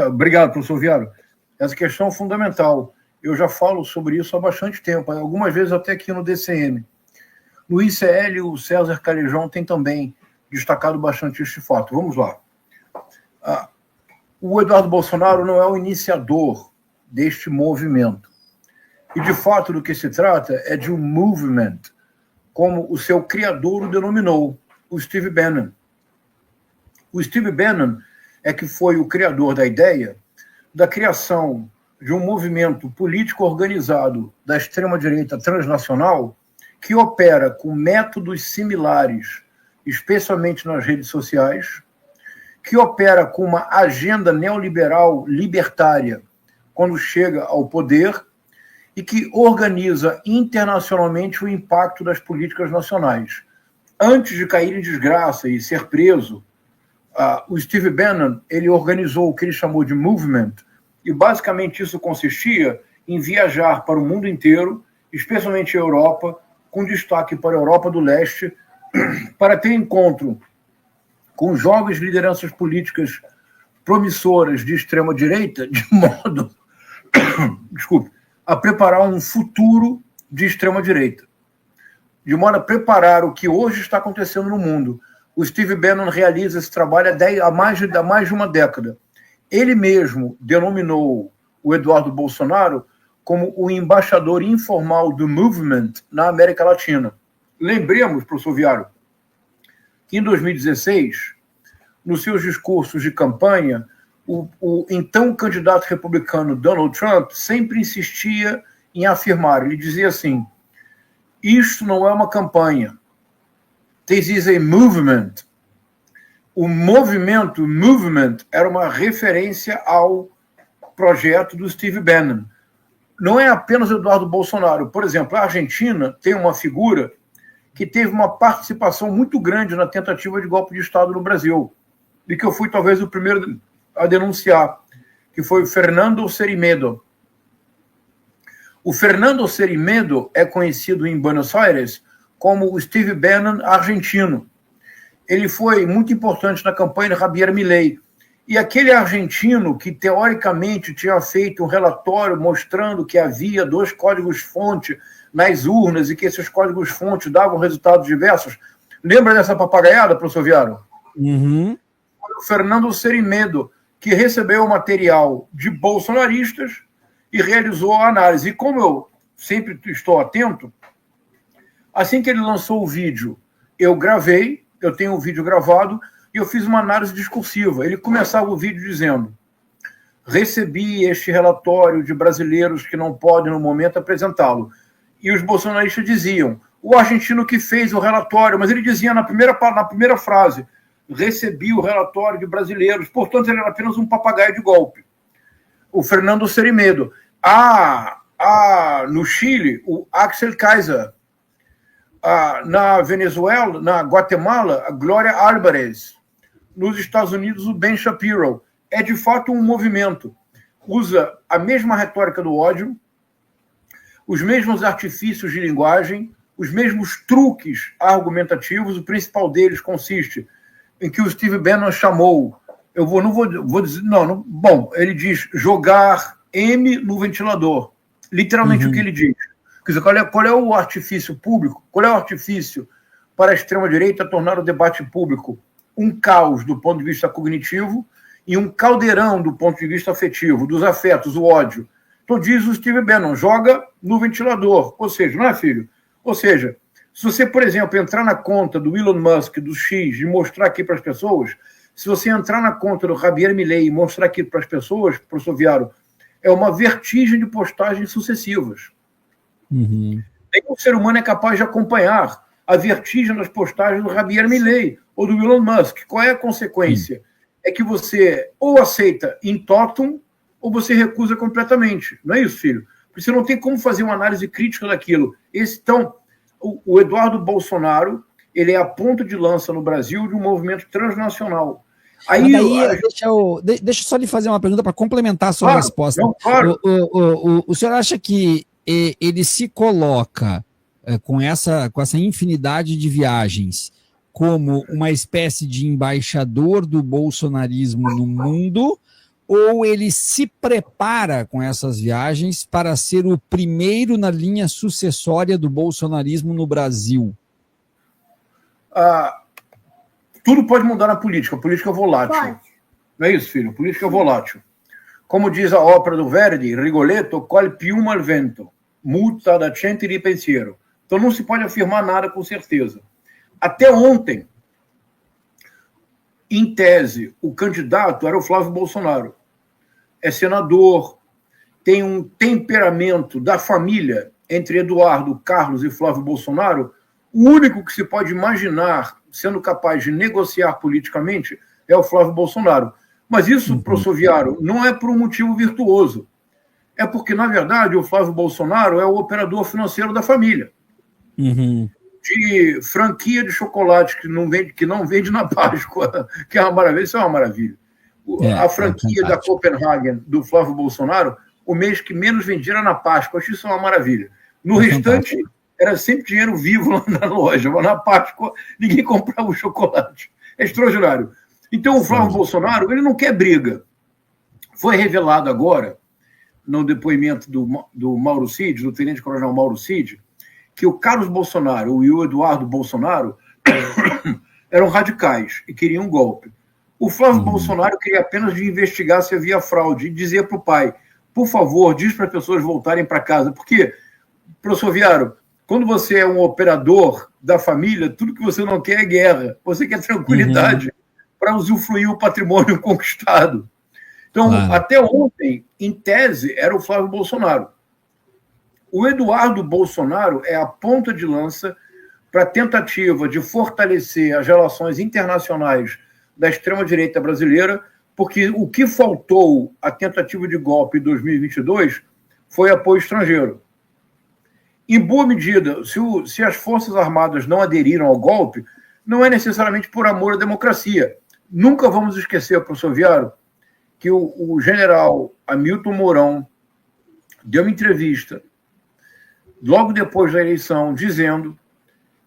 Obrigado, professor Viário. Essa questão é fundamental. Eu já falo sobre isso há bastante tempo, algumas vezes até aqui no DCM. No ICL, o César Calejão tem também destacado bastante este fato. Vamos lá. O Eduardo Bolsonaro não é o iniciador deste movimento. E, de fato, do que se trata é de um movement, como o seu criador o denominou, o Steve Bannon. O Steve Bannon é que foi o criador da ideia da criação de um movimento político organizado da extrema-direita transnacional que opera com métodos similares, especialmente nas redes sociais, que opera com uma agenda neoliberal libertária quando chega ao poder e que organiza internacionalmente o impacto das políticas nacionais. Antes de cair em desgraça e ser preso, o Steve Bannon ele organizou o que ele chamou de movement, e basicamente isso consistia em viajar para o mundo inteiro, especialmente a Europa, com destaque para a Europa do Leste, para ter encontro com jovens lideranças políticas promissoras de extrema-direita, de modo a preparar um futuro de extrema-direita, de modo a preparar o que hoje está acontecendo no mundo. O Steve Bannon realiza esse trabalho há mais de uma década. Ele mesmo denominou o Eduardo Bolsonaro como o embaixador informal do movement na América Latina. Lembremos, professor Viário, que em 2016, nos seus discursos de campanha, o então candidato republicano Donald Trump sempre insistia em afirmar, ele dizia assim, isto não é uma campanha, this is a movement. O movement era uma referência ao projeto do Steve Bannon. Não é apenas Eduardo Bolsonaro. Por exemplo, a Argentina tem uma figura que teve uma participação muito grande na tentativa de golpe de Estado no Brasil, e que eu fui talvez o primeiro a denunciar, que foi o Fernando Cerimedo. O Fernando Cerimedo é conhecido em Buenos Aires como o Steve Bannon argentino. Ele foi muito importante na campanha de Javier Milei. E aquele argentino que, teoricamente, tinha feito um relatório mostrando que havia 2 códigos-fonte nas urnas e que esses códigos-fonte davam resultados diversos. Lembra dessa papagaiada, professor Viário? Uhum. Foi o Fernando Cerimedo, que recebeu o material de bolsonaristas e realizou a análise. E como eu sempre estou atento, assim que ele lançou o vídeo, eu gravei, eu tenho o vídeo gravado, e eu fiz uma análise discursiva. Ele começava o vídeo dizendo, recebi este relatório de brasileiros que não podem, no momento, apresentá-lo. E os bolsonaristas diziam, o argentino que fez o relatório, mas ele dizia na primeira frase, recebi o relatório de brasileiros, portanto, ele era apenas um papagaio de golpe. O Fernando Cerimedo. No Chile, o Axel Kaiser. Na Venezuela, na Guatemala, a Glória Álvarez. Nos Estados Unidos, o Ben Shapiro. É, de fato, um movimento. Usa a mesma retórica do ódio, os mesmos artifícios de linguagem, os mesmos truques argumentativos. O principal deles consiste em que o Steve Bannon chamou, ele diz jogar M no ventilador. Literalmente o que ele diz. Quer dizer, qual é o artifício público? Qual é o artifício para a extrema-direita tornar o debate público um caos do ponto de vista cognitivo e um caldeirão do ponto de vista afetivo, dos afetos, o ódio? Então diz o Steve Bannon, joga no ventilador. Ou seja, não é, filho? Ou seja, se você, por exemplo, entrar na conta do Elon Musk, do X, e mostrar aqui para as pessoas, se você entrar na conta do Javier Milei e mostrar aqui para as pessoas, professor Viário, é uma vertigem de postagens sucessivas. Uhum. Nenhum ser humano é capaz de acompanhar a vertigem das postagens do Javier Milei ou do Elon Musk. Qual é a consequência? É que você ou aceita in totum ou você recusa completamente. Não é isso, filho? Porque você não tem como fazer uma análise crítica daquilo. Então, o Eduardo Bolsonaro, ele é a ponta de lança no Brasil de um movimento transnacional. Aí, deixa eu só lhe fazer uma pergunta para complementar a sua resposta. Não, claro. O senhor acha que ele se coloca com essa infinidade de viagens como uma espécie de embaixador do bolsonarismo no mundo, ou ele se prepara com essas viagens para ser o primeiro na linha sucessória do bolsonarismo no Brasil? Tudo pode mudar na política. A política é volátil. Pode. Não é isso, filho? A política é volátil. Como diz a ópera do Verdi, Rigoletto, qual piuma al vento, muta da gente di pensiero. Então não se pode afirmar nada com certeza. Até ontem, em tese, o candidato era o Flávio Bolsonaro. É senador, tem um temperamento da família entre Eduardo, Carlos e Flávio Bolsonaro. O único que se pode imaginar sendo capaz de negociar politicamente é o Flávio Bolsonaro. Mas isso, professor Viaro, não é por um motivo virtuoso. É porque, na verdade, o Flávio Bolsonaro é o operador financeiro da família. De franquia de chocolate que não vende na Páscoa, que é uma maravilha. Isso é uma maravilha. A franquia da Copenhagen do Flávio Bolsonaro, o mês que menos vendia era na Páscoa. Acho isso uma maravilha. No restante, era sempre dinheiro vivo lá na loja, mas na Páscoa ninguém comprava o chocolate. É extraordinário. Então o Flávio Bolsonaro, ele não quer briga. Foi revelado agora, no depoimento do Mauro Cid, do tenente-coronel Mauro Cid, que o Carlos Bolsonaro e o Eduardo Bolsonaro eram radicais e queriam um golpe. O Flávio Bolsonaro queria apenas de investigar se havia fraude e dizer para o pai, por favor, diz para as pessoas voltarem para casa. Porque, professor Viaro, quando você é um operador da família, tudo que você não quer é guerra. Você quer tranquilidade para usufruir o patrimônio conquistado. Então, até ontem, em tese, era o Flávio Bolsonaro. O Eduardo Bolsonaro é a ponta de lança para a tentativa de fortalecer as relações internacionais da extrema-direita brasileira, porque o que faltou à tentativa de golpe em 2022 foi apoio estrangeiro. Em boa medida, se as Forças Armadas não aderiram ao golpe, não é necessariamente por amor à democracia. Nunca vamos esquecer, professor Viaro, que o general Hamilton Mourão deu uma entrevista logo depois da eleição, dizendo,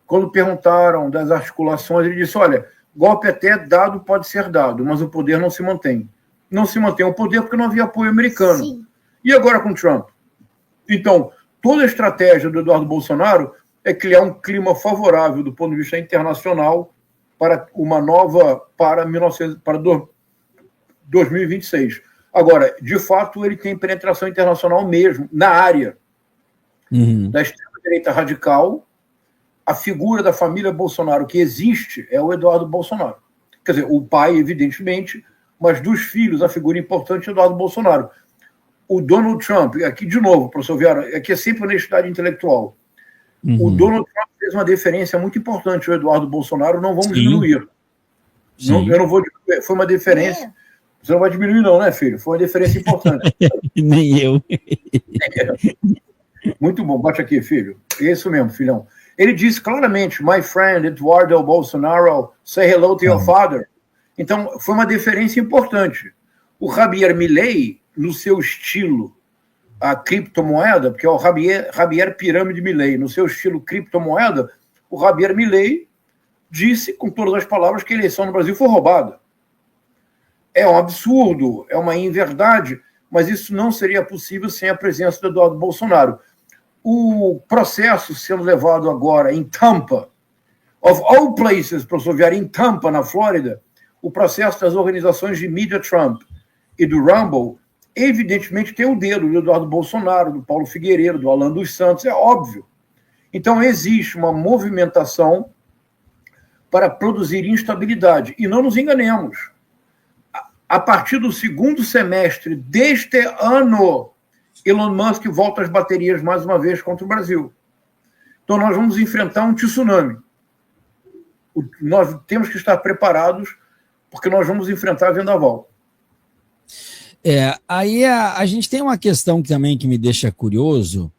quando perguntaram das articulações, ele disse, olha, golpe até dado pode ser dado, mas o poder não se mantém. Não se mantém o poder porque não havia apoio americano. Sim. E agora com Trump? Então, toda a estratégia do Eduardo Bolsonaro é criar um clima favorável do ponto de vista internacional para uma nova, para 2026. Agora, de fato, ele tem penetração internacional mesmo, na área da extrema-direita radical. A figura da família Bolsonaro que existe é o Eduardo Bolsonaro. Quer dizer, o pai, evidentemente, mas dos filhos, a figura importante é o Eduardo Bolsonaro. O Donald Trump, aqui de novo, professor Vieira, aqui é sempre honestidade intelectual. O Donald Trump fez uma deferência muito importante ao Eduardo Bolsonaro, não vamos diminuir. Não, eu não vou diminuir. Foi uma deferência. Você não vai diminuir, não, né, filho? Foi uma deferência importante. Nem eu. Muito bom, bate aqui, filho. É isso mesmo, filhão. Ele disse claramente, my friend Eduardo Bolsonaro, say hello to your father. Então, foi uma deferência importante. O Javier Milei, no seu estilo, a criptomoeda, porque é o Javier Pirâmide Milei, no seu estilo criptomoeda, o Javier Milei disse, com todas as palavras, que a eleição no Brasil foi roubada. É um absurdo, é uma inverdade, mas isso não seria possível sem a presença do Eduardo Bolsonaro. O processo sendo levado agora em Tampa, of all places, professor Vieira, em Tampa, na Flórida, o processo das organizações de mídia Trump e do Rumble, evidentemente tem o dedo do Eduardo Bolsonaro, do Paulo Figueiredo, do Alan dos Santos, é óbvio. Então existe uma movimentação para produzir instabilidade. E não nos enganemos. A partir do segundo semestre deste ano, Elon Musk volta às baterias mais uma vez contra o Brasil. Então nós vamos enfrentar um tsunami. Nós temos que estar preparados porque nós vamos enfrentar a vendaval. Aí a gente tem uma questão também que me deixa curioso.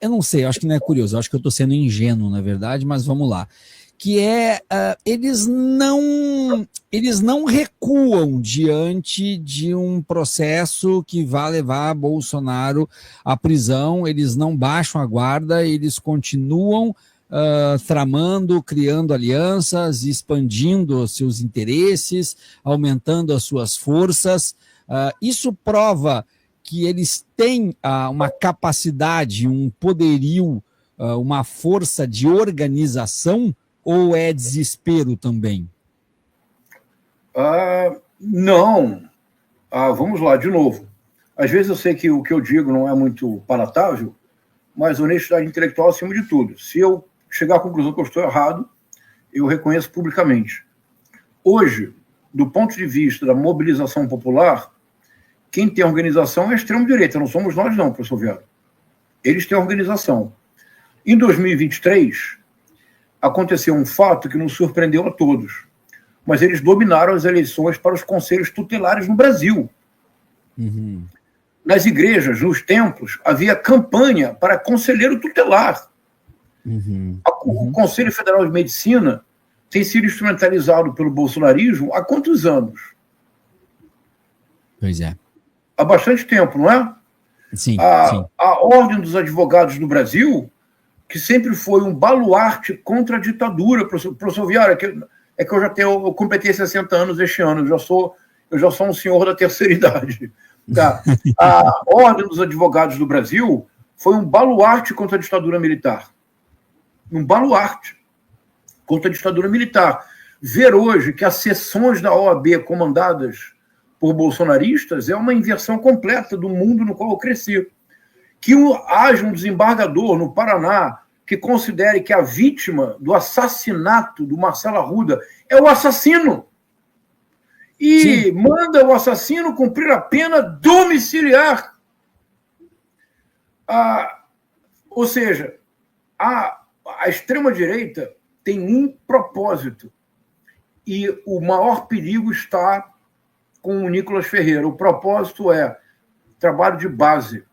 Eu não sei, eu acho que não é curioso, eu acho que eu estou sendo ingênuo, na verdade, mas vamos lá. Que eles não recuam diante de um processo que vai levar Bolsonaro à prisão, eles não baixam a guarda, eles continuam tramando, criando alianças, expandindo os seus interesses, aumentando as suas forças, Isso prova que eles têm uma capacidade, um poderio, uma força de organização, ou é desespero também? Não. Vamos lá, de novo. Às vezes eu sei que o que eu digo não é muito palatável, mas honestidade intelectual acima de tudo. Se eu chegar à conclusão que eu estou errado, eu reconheço publicamente. Hoje, do ponto de vista da mobilização popular, quem tem organização é a extrema-direita, não somos nós não, professor Vieira. Eles têm organização. Em 2023, aconteceu um fato que nos surpreendeu a todos, mas eles dominaram as eleições para os conselhos tutelares no Brasil. Uhum. Nas igrejas, nos templos, havia campanha para conselheiro tutelar. Uhum. O Conselho Federal de Medicina tem sido instrumentalizado pelo bolsonarismo há quantos anos? Pois é. Há bastante tempo, não é? Sim, sim. A Ordem dos Advogados do Brasil, que sempre foi um baluarte contra a ditadura, professor Vieira, que eu já tenho, eu completei 60 anos este ano, eu já sou um senhor da terceira idade. Tá? A Ordem dos Advogados do Brasil foi um baluarte contra a ditadura militar. Um baluarte contra a ditadura militar. Ver hoje que as sessões da OAB comandadas por bolsonaristas é uma inversão completa do mundo no qual eu cresci. Que haja um desembargador no Paraná que considere que a vítima do assassinato do Marcelo Arruda é o assassino e Sim. manda o assassino cumprir a pena domiciliar. Ou seja, a extrema-direita tem um propósito e o maior perigo está com o Nicolas Ferreira. O propósito é trabalho de base.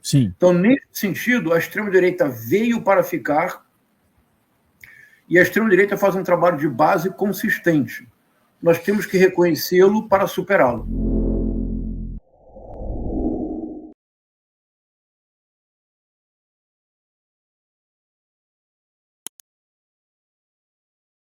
Sim. Então, nesse sentido, a extrema-direita veio para ficar e a extrema-direita faz um trabalho de base consistente. Nós temos que reconhecê-lo para superá-lo.